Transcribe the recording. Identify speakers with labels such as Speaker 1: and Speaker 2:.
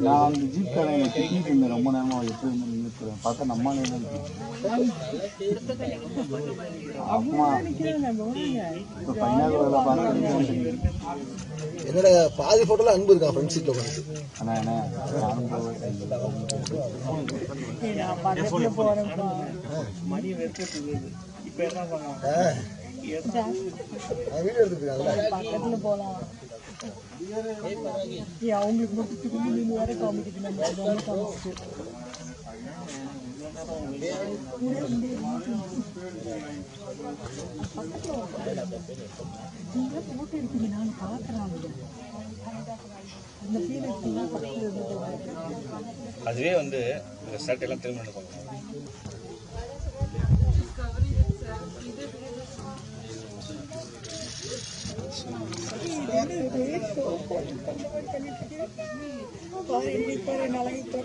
Speaker 1: நான் அந்த ஜீப் கடையை திட்டிட்டு இருந்தேன் ரொம்ப நேரமா எப்படி நிற்கிறேன் பார்த்தா நம்ம அம்மா இப்போ ஃபைனல் வேலை பார்க்குறேன்.
Speaker 2: என்னோட பாதி போட்டோல அன்பு இருக்கா ஃப்ரெண்ட் சீட்ல உட்காந்து.
Speaker 1: அண்ணா என்ன
Speaker 2: வீடியோ எடுத்துருக்காங்க
Speaker 3: பக்கத்துல போலாம். அவங்களுக்கு மட்டும் வேற காமிக்குது நம்ம காமிச்சு போட்டு இருக்கீங்க. நான் பாக்குறேன் அந்த
Speaker 4: அதுவே வந்து ஷர்ட் எல்லாம் திரும்ப
Speaker 3: பாரு நாளைக்கு